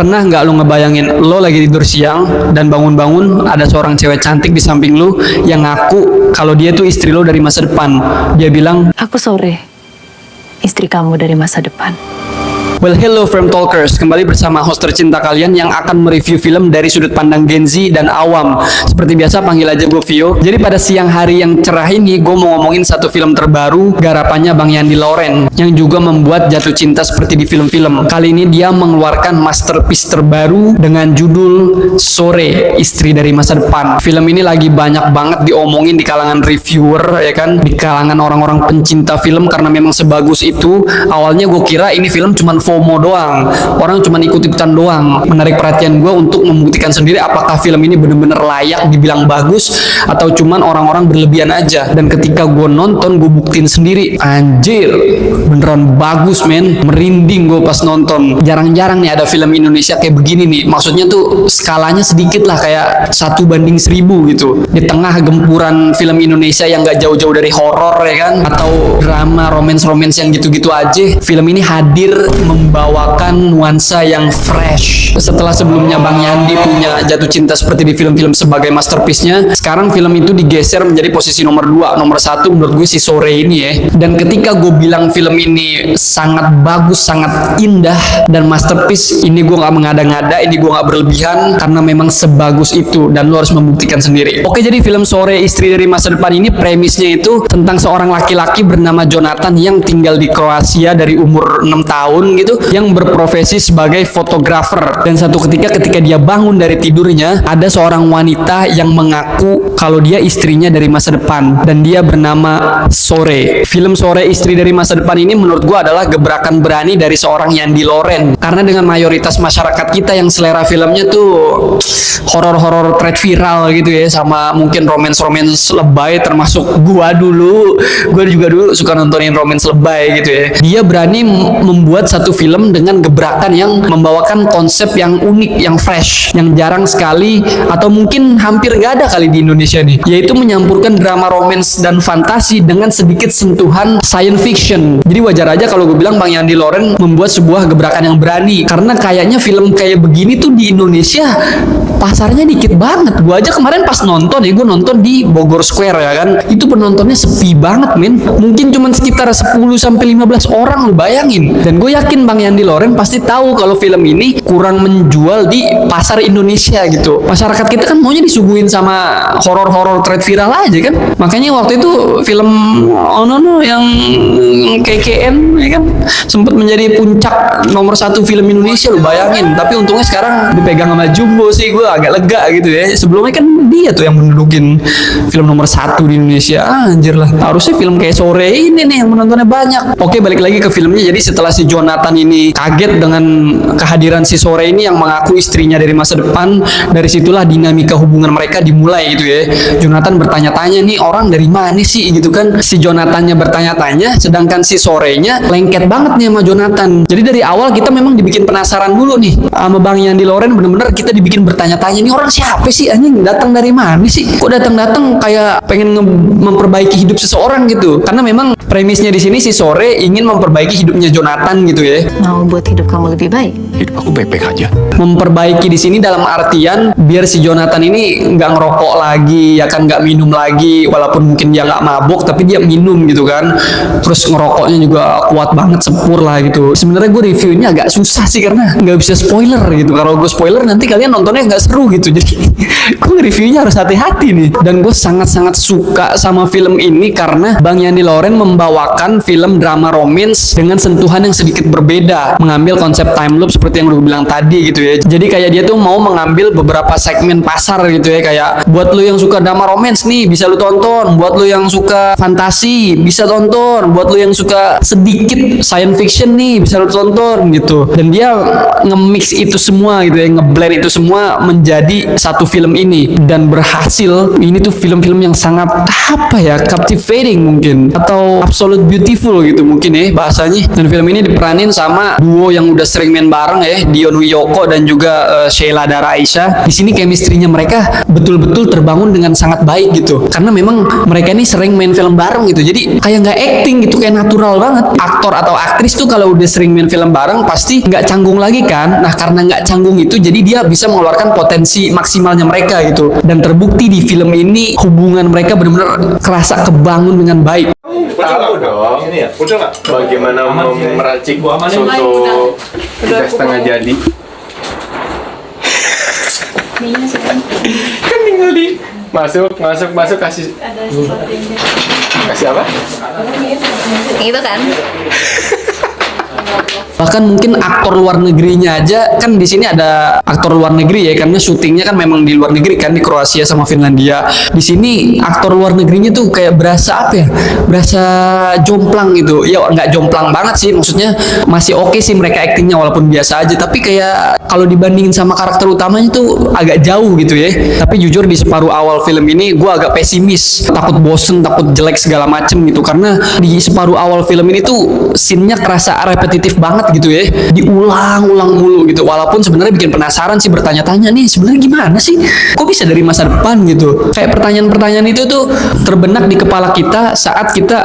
Pernah nggak lo ngebayangin lo lagi tidur siang dan bangun-bangun ada seorang cewek cantik di samping lo yang ngaku kalau dia tuh istri lo dari masa depan. Dia bilang, Aku Sore, istri kamu dari masa depan. well, hello Film Talkers, kembali bersama host tercinta kalian yang akan mereview film dari sudut pandang Gen Z dan awam. Seperti biasa panggil aja gue Vio. Jadi pada siang hari yang cerah ini gue mau ngomongin satu film terbaru garapannya Bang Yandi Loren yang juga membuat jatuh cinta seperti di film-film. Kali ini dia mengeluarkan masterpiece terbaru dengan judul Sore, Istri dari Masa Depan. Film ini lagi banyak banget diomongin di kalangan reviewer, ya kan, di kalangan orang-orang pencinta film karena memang sebagus itu. Awalnya gue kira ini film cuman FOMO doang, orang cuma ikut-ikutan doang. Menarik perhatian gue untuk membuktikan sendiri apakah film ini bener-bener layak dibilang bagus atau cuman orang-orang berlebihan aja. Dan ketika gue nonton, gue buktiin sendiri, anjir, beneran bagus men. Merinding gue pas nonton. Jarang-jarang nih ada film Indonesia kayak begini nih. Maksudnya tuh skalanya sedikit lah, kayak 1:1000 gitu. Di tengah gempuran film Indonesia yang gak jauh-jauh dari horor, ya kan, atau drama romance-romance yang gitu-gitu aja, film ini hadir membawakan nuansa yang fresh. Setelah sebelumnya Bang Yandi punya jatuh cinta seperti di film-film sebagai masterpiece-nya, sekarang film itu digeser menjadi posisi nomor 2. Nomor 1 menurut gue si Sore ini ya. Dan ketika gue bilang film ini sangat bagus, sangat indah dan masterpiece, ini gue gak mengada-ngada, ini gue gak berlebihan, karena memang sebagus itu dan lo harus membuktikan sendiri. Oke, jadi film Sore, Istri dari Masa Depan ini premisnya itu tentang seorang laki-laki bernama Jonathan yang tinggal di Kroasia dari umur 6 tahun gitu, yang berprofesi sebagai fotografer. Dan satu ketika dia bangun dari tidurnya, ada seorang wanita yang mengaku kalau dia istrinya dari masa depan dan dia bernama Sore. Film Sore, Istri dari Masa Depan ini menurut gua adalah gebrakan berani dari seorang Yandi Loren, karena dengan mayoritas masyarakat kita yang selera filmnya tuh horor-horor thread viral gitu ya, sama mungkin romance-romance lebay, termasuk gua juga dulu suka nontonin romance lebay gitu ya. Dia berani membuat satu film dengan gebrakan yang membawakan konsep yang unik, yang fresh, yang jarang sekali atau mungkin hampir gak ada kali di Indonesia nih, yaitu menyampurkan drama romance dan fantasi dengan sedikit sentuhan science fiction. Jadi wajar aja kalau gue bilang Bang Yandi Loren membuat sebuah gebrakan yang berani, karena kayaknya film kayak begini tuh di Indonesia pasarnya dikit banget. Gue aja kemarin pas nonton ya, gue nonton di Bogor Square ya kan, itu penontonnya sepi banget men, mungkin cuma sekitar 10-15 orang, lu bayangin. Dan gue yakin Bang Yandi Loren pasti tahu kalau film ini kurang menjual di pasar Indonesia gitu. Masyarakat kita kan maunya disuguhin sama horor-horor thread viral aja kan. Makanya waktu itu film Ono yang KKN ya kan sempat menjadi puncak nomor 1 film Indonesia, lu bayangin. Tapi untungnya sekarang dipegang sama Jumbo sih, gue agak lega gitu ya. Sebelumnya kan dia tuh yang mendudukin film nomor 1 di Indonesia. Anjir lah, harusnya film kayak Sore ini nih yang menontonnya banyak. Oke, balik lagi ke filmnya. Jadi setelah si Jonathan ini kaget dengan kehadiran si Sore ini yang mengaku istrinya dari masa depan, dari situlah dinamika hubungan mereka dimulai gitu ya. Jonathan bertanya-tanya, nih orang dari mana sih gitu kan. Si Jonathannya bertanya-tanya, sedangkan si Sorenya lengket banget nih sama Jonathan. Jadi dari awal kita memang dibikin penasaran dulu nih sama Bang Yandi Loren, bener-bener kita dibikin bertanya-tanya, nih orang siapa sih anjing, datang dari mana sih, kok datang-datang kayak pengen memperbaiki hidup seseorang gitu. Karena memang premisnya di sini si Sore ingin memperbaiki hidupnya Jonathan gitu ya. Mau buat hidup kamu lebih baik. Hidup aku baik-baik aja. Memperbaiki di sini dalam artian biar si Jonathan ini nggak ngerokok lagi, ya kan, nggak minum lagi, walaupun mungkin dia nggak mabuk tapi dia minum gitu kan. Terus ngerokoknya juga kuat banget, sepur lah gitu. Sebenarnya gue reviewnya agak susah sih karena nggak bisa spoiler gitu. Kalau gue spoiler nanti kalian nontonnya nggak seru gitu. Jadi gue reviewnya harus hati-hati nih. Dan gue sangat-sangat suka sama film ini karena Bang Yandi Loren membawakan film drama romance dengan sentuhan yang sedikit berbeda, mengambil konsep time loop seperti yang gue bilang tadi gitu ya. Jadi kayak dia tuh mau mengambil beberapa segmen pasar gitu ya, kayak buat lu yang suka drama romance nih bisa lu tonton, buat lu yang suka fantasi bisa tonton, buat lu yang suka sedikit science fiction nih bisa lu tonton gitu. Dan dia nge-mix itu semua gitu ya, nge-blend itu semua menjadi satu film ini dan berhasil. Ini tuh film-film yang sangat apa ya, captivating mungkin, atau absolute beautiful gitu mungkin ya bahasanya. Dan film ini diperanin sama duo yang udah sering main bareng ya, Dion Wiyoko dan juga Sheila Dara Aisyah. Di sini chemistry-nya mereka betul-betul terbangun dengan sangat baik gitu. Karena memang mereka ini sering main film bareng gitu. Jadi kayak nggak acting gitu, kayak natural banget. Aktor atau aktris tuh kalau udah sering main film bareng pasti nggak canggung lagi kan. Nah karena nggak canggung itu, jadi dia bisa mengeluarkan potensi maksimalnya mereka gitu. Dan terbukti di film ini hubungan mereka benar-benar kerasa kebangun dengan baik. Tahu dong, ini ya, bagaimana meracik soto tidak setengah jadi. Kan tinggal di masuk kasih apa? Itu kan? Bahkan mungkin aktor luar negerinya aja, kan di sini ada aktor luar negeri ya, karena syutingnya kan memang di luar negeri kan, di Kroasia sama Finlandia. Di sini aktor luar negerinya tuh kayak berasa apa ya, berasa jomplang gitu. Ya nggak jomplang banget sih, maksudnya masih oke sih mereka aktingnya walaupun biasa aja. Tapi kayak kalau dibandingin sama karakter utamanya tuh agak jauh gitu ya. Tapi jujur di separuh awal film ini gue agak pesimis, takut bosen, takut jelek segala macem gitu. Karena di separuh awal film ini tuh scene-nya kerasa repetitif banget gitu ya, diulang-ulang mulu gitu. Walaupun sebenarnya bikin penasaran sih, bertanya-tanya nih sebenarnya gimana sih, kok bisa dari masa depan gitu. Kayak pertanyaan-pertanyaan itu tuh terbenak di kepala kita saat kita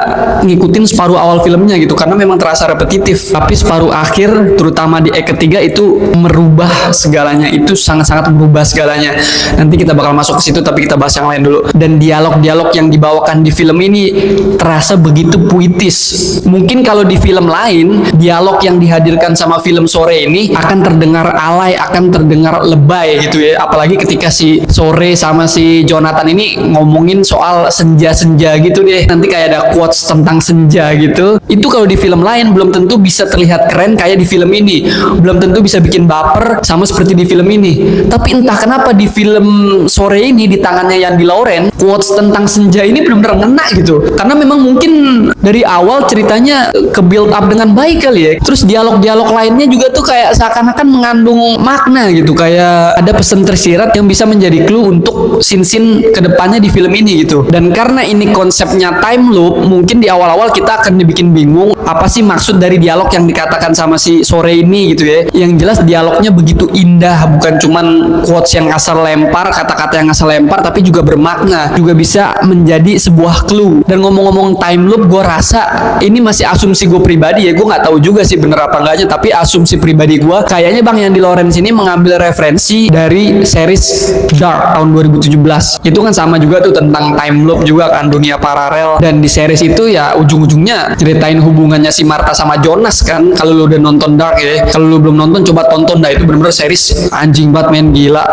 ngikutin separuh awal filmnya gitu, karena memang terasa repetitif. Tapi separuh akhir, terutama di act ketiga itu merubah segalanya, itu sangat-sangat merubah segalanya. Nanti kita bakal masuk ke situ, tapi kita bahas yang lain dulu. Dan dialog-dialog yang dibawakan di film ini terasa begitu puitis. Mungkin kalau di film lain, dialog yang dihadirkan sama film Sore ini akan terdengar alay, akan terdengar lebay gitu ya. Apalagi ketika si Sore sama si Jonathan ini ngomongin soal senja-senja gitu deh. Nanti kayak ada quotes tentang senja gitu. Itu kalau di film lain belum tentu bisa terlihat keren kayak di film ini. Belum tentu bisa bikin baper sama seperti di film ini. Tapi entah kenapa di film Sore ini, di tangannya Yandi Lauren, quotes tentang senja ini benar-benar ngena gitu. Karena memang mungkin dari awal ceritanya ke build up dengan baik kali ya. Terus dialog-dialog lainnya juga tuh kayak seakan-akan mengandung makna gitu, kayak ada pesan tersirat yang bisa menjadi clue untuk scene-scene kedepannya di film ini gitu. Dan karena ini konsepnya time loop, mungkin di awal-awal kita akan dibikin bingung apa sih maksud dari dialog yang dikatakan sama si Sore ini gitu ya. Yang jelas dialognya begitu indah, bukan cuman quotes yang asal lempar, kata-kata yang asal lempar, tapi juga bermakna, juga bisa menjadi sebuah clue. Dan ngomong-ngomong time loop, gue rasa ini masih asumsi gue pribadi ya, gue nggak tahu juga sih bener apa enggaknya, tapi asumsi pribadi gue kayaknya Bang Yandi Lawrence ini mengambil referensi dari series Dark tahun 2017. Itu kan sama juga tuh tentang time loop juga kan, dunia paralel. Dan di series itu ya ujung-ujungnya ceritain hubungannya si Martha sama Jonas kan. Kalau lu udah nonton Dark ya, kalau lu belum nonton coba tonton dah, itu bener-bener series anjing banget men, gila,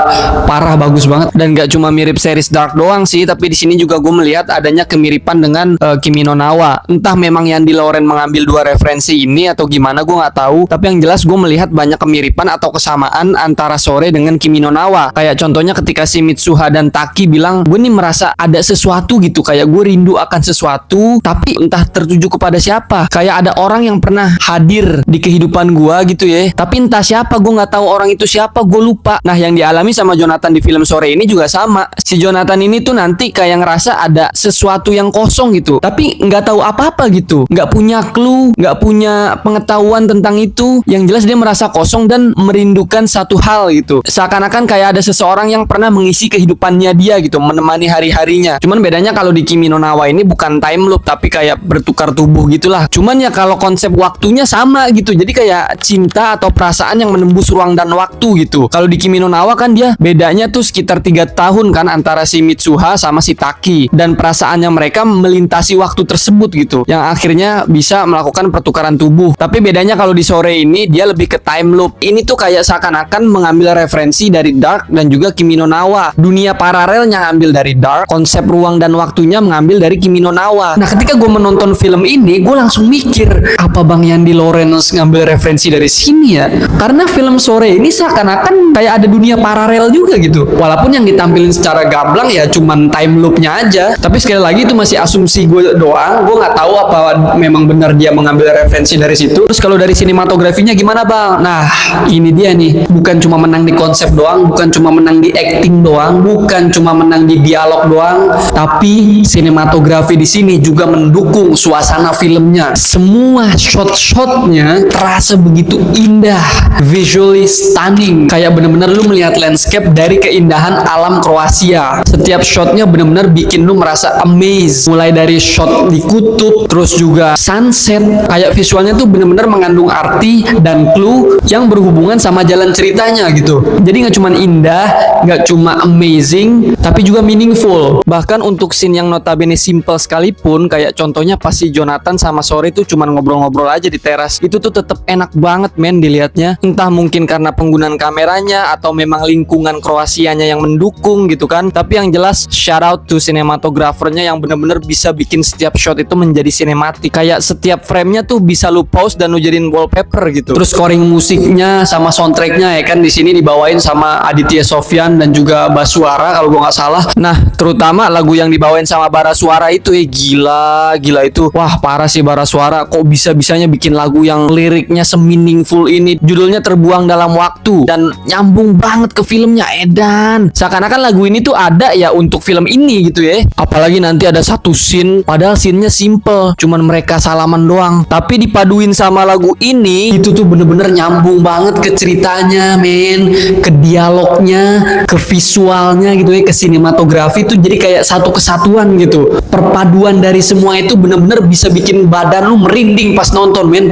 parah, bagus banget. Dan gak cuma mirip series Dark doang sih, tapi di sini juga gue melihat adanya kemiripan dengan Kimi no Na wa. Entah memang Yandi Lawrence mengambil dua referensi ini atau gimana, gue nggak tahu. Tapi yang jelas gue melihat banyak kemiripan atau kesamaan antara Sore dengan Kimi no Na wa. Kayak contohnya ketika si Mitsuha dan Taki bilang, gue nih merasa ada sesuatu gitu, kayak gue rindu akan sesuatu, tapi entah tertuju kepada siapa. Kayak ada orang yang pernah hadir di kehidupan gue gitu ya, tapi entah siapa, gue nggak tahu orang itu siapa, gue lupa. Nah yang dialami sama Jonathan di film Sore ini juga sama. Si Jonathan ini tuh nanti kayak ngerasa ada sesuatu yang kosong gitu, tapi nggak tahu apa-apa gitu, nggak punya clue, nggak punya pengetahuan tentang itu. Yang jelas dia merasa kosong dan merindukan satu hal gitu, seakan-akan kayak ada seseorang yang pernah mengisi kehidupannya dia gitu, menemani hari-harinya. Cuman bedanya kalau di Kimi no Na wa ini bukan time loop, tapi kayak bertukar tubuh gitulah. Cuman ya kalau konsep waktunya sama gitu, jadi kayak cinta atau perasaan yang menembus ruang dan waktu gitu. Kalau di Kimi no Na wa kan dia bedanya tuh sekitar 3 tahun kan antara si Mitsuha sama si Taki, dan perasaannya mereka melintasi waktu tersebut gitu, yang akhirnya bisa melakukan pertukaran tubuh. Tapi bedanya kalau di Sore ini dia lebih ke time loop. Ini tuh kayak seakan-akan mengambil referensi dari Dark dan juga Kimi no Na wa. Dunia paralelnya ngambil dari Dark, konsep ruang dan waktunya mengambil dari Kimi no Na wa. Nah ketika gue menonton film ini, gue langsung mikir, apa Bang Yandi Lawrence ngambil referensi dari sini ya? Karena film Sore ini seakan-akan kayak ada dunia paralel juga gitu. Walaupun yang ditampilin secara gamblang ya cuman time loopnya aja. Tapi sekali lagi itu masih asumsi gue doang. Gue nggak tahu apa memang benar dia mengambil referensi dari situ. Terus kalau dari sinematografinya gimana bang? Nah ini dia nih, bukan cuma menang di konsep doang, bukan cuma menang di acting doang, bukan cuma menang di dialog doang, tapi sinematografi di sini juga mendukung suasana filmnya. Semua shot-shotnya terasa begitu indah, visually stunning, kayak bener-bener lu melihat landscape dari keindahan alam Kroasia. Setiap shotnya bener-bener bikin lu merasa amazed, mulai dari shot di kutub, terus juga sunset, kayak visualnya tuh bener-bener mengandung arti dan clue yang berhubungan sama jalan ceritanya gitu. Jadi nggak cuma indah, nggak cuma amazing, tapi juga meaningful. Bahkan untuk scene yang notabene simple sekalipun, kayak contohnya pas si Jonathan sama Sore tuh cuma ngobrol-ngobrol aja di teras, itu tuh tetap enak banget men dilihatnya. Entah mungkin karena penggunaan kameranya atau memang lingkungan Kroasianya yang mendukung gitu kan. Tapi yang jelas shout out to sinematografernya yang bener-bener bisa bikin setiap shot itu menjadi sinematik. Kayak setiap framenya tuh bisa lu pause dan lu jadiin wallpaper gitu. Terus scoring musiknya sama soundtracknya ya kan di sini dibawain sama Aditya Sofyan dan juga Baswara kalau gua nggak salah. Nah terutama lagu yang dibawain sama Baraswara itu gila itu. Wah parah sih Baraswara, kok bisa-bisanya bikin lagu yang liriknya semeaningful ini. Judulnya Terbuang Dalam Waktu dan nyambung banget ke filmnya edan. Seakan-akan lagu ini tuh ada ya untuk film ini gitu ya. Apalagi nanti ada satu scene, padahal scene-nya simple, cuman mereka salaman doang, tapi dipaduin sama lagu ini, itu tuh bener-bener nyambung banget ke ceritanya men, ke dialognya, ke visualnya gitu ya, ke sinematografi tuh jadi kayak satu kesatuan gitu. Perpaduan dari semua itu bener-bener bisa bikin badan lu merinding pas nonton men.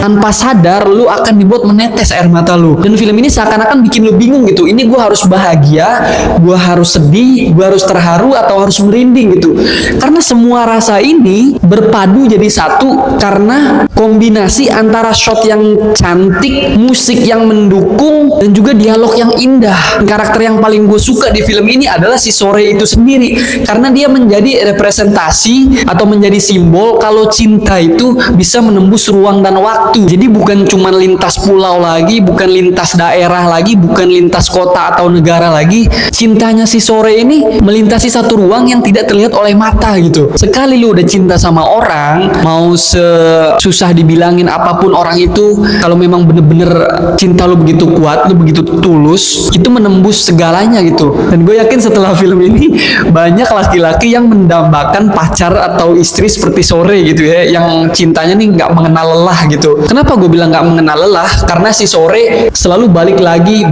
Tanpa sadar lu akan dibuat menetes air mata lu, dan film ini seakan-akan bikin lu bingung gitu, ini gue harus bahagia, gue harus sedih, gue harus terharu atau harus merinding gitu, karena semua rasa ini berpadu jadi satu karena kombinasi antara shot yang cantik, musik yang mendukung, dan juga dialog yang indah. Karakter yang paling gue suka di film ini adalah si Sore itu sendiri, karena dia menjadi representasi atau menjadi simbol kalau cinta itu bisa menembus ruang dan waktu. Jadi bukan cuma lintas pulau lagi, bukan lintas daerah lagi, bukan lintas kota atau negara lagi. Cintanya si Sore ini melintasi satu ruang yang tidak terlihat oleh mata gitu. Sekali lu udah cinta sama orang, mau susah dibilangin apapun orang itu, kalau memang bener-bener cinta lu begitu kuat, lu begitu tulus, itu menembus segalanya gitu. Dan gue yakin setelah film ini banyak laki-laki yang mendambakan pacar atau istri seperti Sore gitu ya, yang cintanya nih nggak mengenal lelah gitu. Kenapa gue bilang nggak mengenal lelah? Karena si Sore selalu balik lagi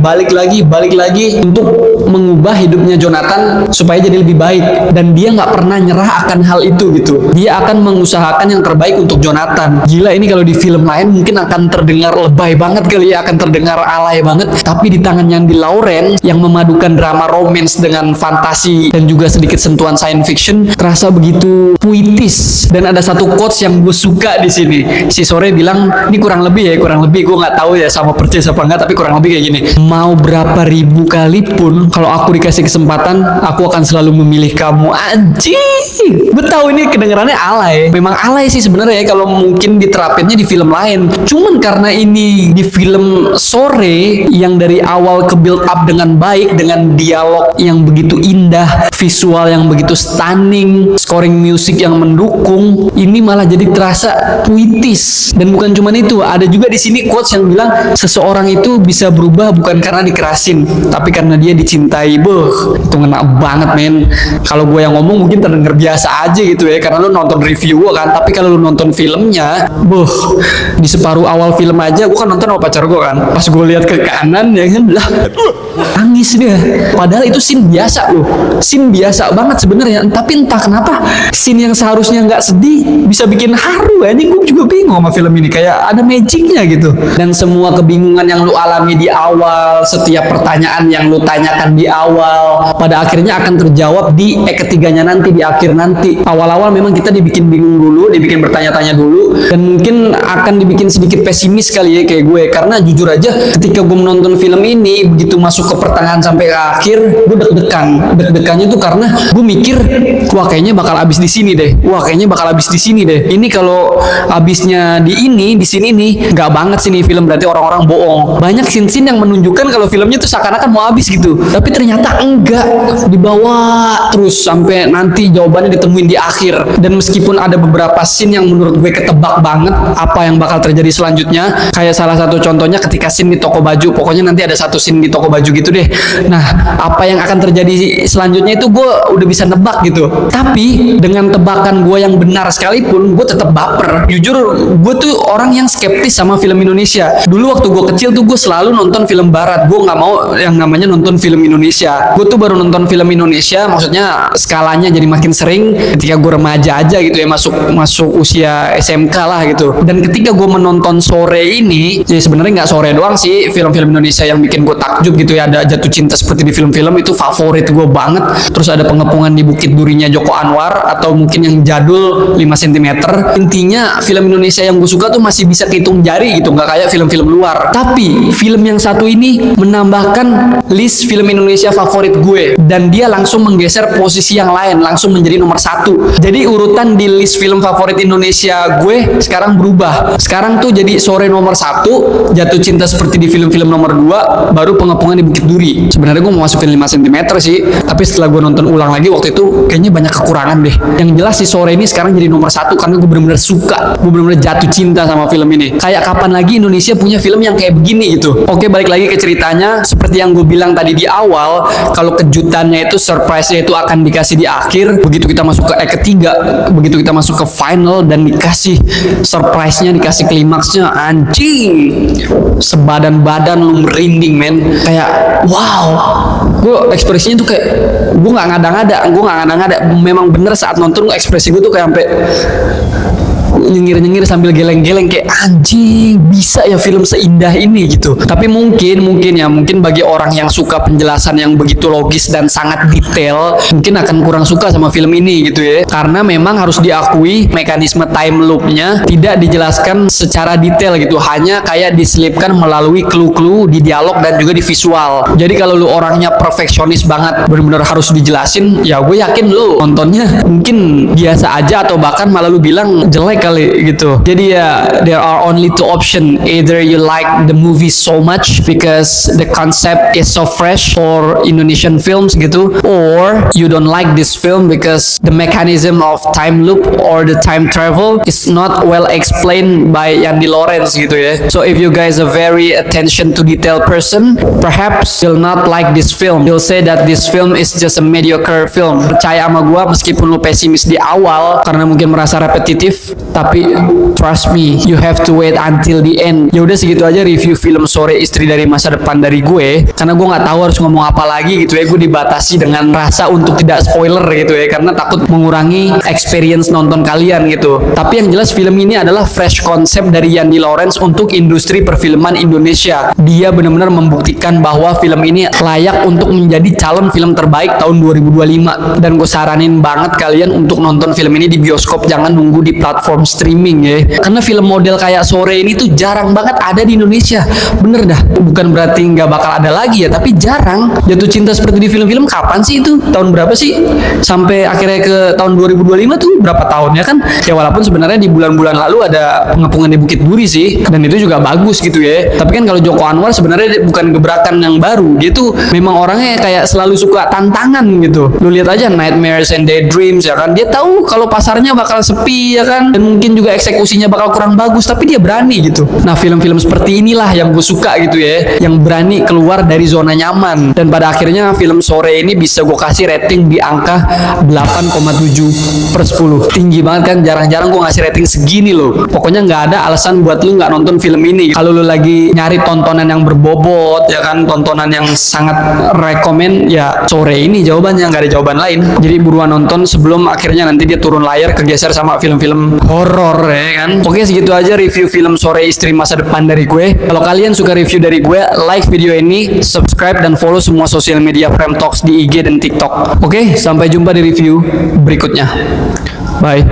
untuk mengubah hidupnya Jonathan supaya jadi lebih baik, dan dia nggak pernah nyerah akan hal itu gitu. Dia akan mengusahakan yang terbaik untuk Jonathan. Gila, ini kalau di film lain mungkin akan terdengar lebay banget kali ya, akan terdengar alay banget. Tapi di tangan yang di Lauren yang memadukan drama romance dengan fantasi dan juga sedikit sentuhan science fiction, terasa begitu puitis. Dan ada satu quotes yang gue suka di sini. Si Sore bilang, ini kurang lebih gue nggak tahu ya sama persis apa enggak, tapi kurang lebih kayak gini: mau berapa ribu kali pun kalau aku dikasih kesempatan, aku akan selalu memilih kamu. Anjing, gue tahu ini kedengarannya alay, memang alay sih sebenarnya ya kalau mungkin diterapinnya di film lain. Cuman karena ini di film Sore yang dari awal ke build up dengan baik, dengan dialog yang begitu indah, visual yang begitu stunning, scoring musik yang mendukung, ini malah jadi terasa puitis. Dan bukan cuma itu, ada juga di sini quotes yang bilang seseorang itu bisa berubah bukan karena dikerasin, tapi karena dia dicintai. Itu ngena banget men. Kalau gue yang ngomong mungkin terdengar biasa aja gitu ya, karena lu nonton review gue kan, tapi kalau lu nonton filmnya Buh, di separuh awal film aja gue kan nonton sama pacar gue kan. Pas gue lihat ke kanan ya kan, lah nangis dia. Padahal itu scene biasa loh, scene biasa banget sebenarnya. Tapi entah kenapa scene yang seharusnya nggak sedih bisa bikin haru. Ini gue juga bingung sama film ini, kayak ada magicnya gitu. Dan semua kebingungan yang lu alami di awal, setiap pertanyaan yang lu tanyakan di awal, pada akhirnya akan terjawab di ketiganya nanti, di akhir nanti. Awal-awal memang kita dibikin bingung dulu, dibikin bertanya-tanya dulu, dan mungkin akan dibikin sedikit pesimis kali ya kayak gue. Karena jujur aja ketika gue menonton film ini, begitu masuk ke pertengahan sampai ke akhir, gue deg-degan. Deg-degannya tuh karena gue mikir, wah kayaknya bakal habis di sini deh. Wah kayaknya bakal habis di sini deh. Ini kalau habisnya di sini nih, nggak banget sih nih film, berarti orang-orang bohong. Banyak scene-scene yang menunjukkan kalau filmnya tuh seakan-akan mau habis gitu. Tapi ternyata enggak, dibawa terus sampai nanti jawabannya ditemuin di akhir. Dan meskipun ada beberapa scene yang menurut gue ketebak banget apa yang bakal terjadi selanjutnya, kayak salah satu contohnya ketika scene di toko baju. Pokoknya nanti ada satu scene di toko baju gitu deh. Nah, apa yang akan terjadi selanjutnya itu gue udah bisa nebak gitu. Tapi dengan tebakan gue yang benar sekalipun, gue tetap baper. Jujur, gue tuh orang yang skeptis sama film Indonesia. Dulu waktu gue kecil tuh gue selalu nonton film barat. Gue nggak mau yang namanya nonton film Indonesia. Gue tuh baru nonton film Indonesia, maksudnya skalanya jadi makin sering ketika gue remaja aja gitu ya, masuk usia SMK lah gitu. Dan ketika gue menonton Sore ini, ya sebenarnya nggak Sore doang sih, film-film Indonesia yang bikin gue takjub gitu ya. Ada Jatuh Cinta seperti di film-film itu favorit gue banget. Terus ada Pengepungan di Bukit Durinya Joko Anwar, atau mungkin yang jadul 5 cm. Intinya film Indonesia yang gue suka tuh masih bisa kehitung jari gitu, nggak kayak film-film luar. Tapi film yang satu ini menambahkan list film Indonesia favorit gue, dan dia langsung menggeser posisi yang lain, langsung menjadi nomor 1. Jadi urutan di list film favorit Indonesia gue sekarang berubah. Sekarang tuh jadi Sore nomor 1, Jatuh Cinta seperti di film-film nomor 2, baru Pengepungan di Bukit Duri. Sebenarnya gue mau masukin 5 cm sih, tapi setelah gue nonton ulang lagi waktu itu, kayaknya banyak kekurangan deh. Yang jelas si Sore ini sekarang jadi nomor 1 karena gue bener-bener suka, gue bener-bener jatuh cinta sama film ini. Kayak kapan lagi Indonesia punya film yang kayak begini gitu. Oke, balik lagi ke ceritanya. Seperti yang gue bilang tadi di awal, kalau kejutannya itu, surprise-nya itu akan dikasih di akhir. Begitu kita masuk ke ketiga, begitu kita masuk ke final dan dikasih surprise-nya, dikasih klimaksnya, anjing, sebadan-badan lu merinding men. Kayak wow, gue ekspresinya tuh kayak, gue nggak ngada-ngada. Memang bener saat nonton ekspresi gue tuh kayak sampai nyengir-nyengir sambil geleng-geleng, kayak anjing, bisa ya film seindah ini gitu. Tapi mungkin bagi orang yang suka penjelasan yang begitu logis dan sangat detail, mungkin akan kurang suka sama film ini gitu ya. Karena memang harus diakui mekanisme time loop-nya tidak dijelaskan secara detail gitu, hanya kayak diselipkan melalui clue-clue di dialog dan juga di visual. Jadi kalau lu orangnya perfeksionis banget, benar-benar harus dijelasin, ya gue yakin lu nontonnya mungkin biasa aja, atau bahkan malah lu bilang jelek kali gitu. Jadi ya, there are only two options. Either you like the movie so much because the concept is so fresh for Indonesian films gitu, or you don't like this film because the mechanism of time loop or the time travel is not well explained by Yandi Lorenz gitu ya. So if you guys are very attention to detail person, perhaps you'll not like this film. You'll say that this film is just a mediocre film. Percaya sama gua, meskipun lu pesimis di awal karena mungkin merasa repetitif, tapi trust me, you have to wait until the end. Ya udah, segitu aja review film Sore Istri dari Masa Depan dari gue, karena gue nggak tahu harus ngomong apa lagi gitu ya. Gue dibatasi dengan rasa untuk tidak spoiler gitu ya, karena takut mengurangi experience nonton kalian gitu. Tapi yang jelas film ini adalah fresh konsep dari Yandi Lorenz untuk industri perfilman Indonesia. Dia benar-benar membuktikan bahwa film ini layak untuk menjadi calon film terbaik tahun 2025. Dan gue saranin banget kalian untuk nonton film ini di bioskop, jangan nunggu di platform streaming ya. Karena film model kayak Sore ini tuh jarang banget ada di Indonesia. Bener dah, bukan berarti nggak bakal ada lagi ya, tapi jarang. Jatuh Cinta seperti di film-film kapan sih itu? Tahun berapa sih? Sampai akhirnya ke tahun 2025 tuh berapa tahun ya kan? Ya walaupun sebenarnya di bulan-bulan lalu ada Pengepungan di Bukit Duri sih, dan itu juga bagus gitu ya. Tapi kan kalau Joko Anwar sebenarnya bukan gebrakan yang baru. Dia tuh memang orangnya kayak selalu suka tantangan gitu. Lu lihat aja Nightmares and Daydreams ya kan. Dia tahu kalau pasarnya bakal sepi ya kan. Dan mungkin juga eksekusinya bakal kurang bagus, tapi dia berani gitu. Nah, film-film seperti inilah yang gue suka gitu ya, yang berani keluar dari zona nyaman. Dan pada akhirnya film Sore ini bisa gue kasih rating di angka 8,7/10. Tinggi banget kan, jarang-jarang gue ngasih rating segini loh. Pokoknya nggak ada alasan buat lu nggak nonton film ini. Kalau lu lagi nyari tontonan yang berbobot, ya kan, tontonan yang sangat rekomen, ya Sore ini jawabannya, nggak ada jawaban lain. Jadi buruan nonton sebelum akhirnya nanti dia turun layar kegeser sama film-film horor, ya kan. Oke, segitu aja review film Sore Istri Masa Depan dari gue. Kalau kalian suka review dari gue, like video ini, subscribe dan follow semua sosial media Frame Talks di IG dan TikTok. Oke, sampai jumpa di review berikutnya. Bye.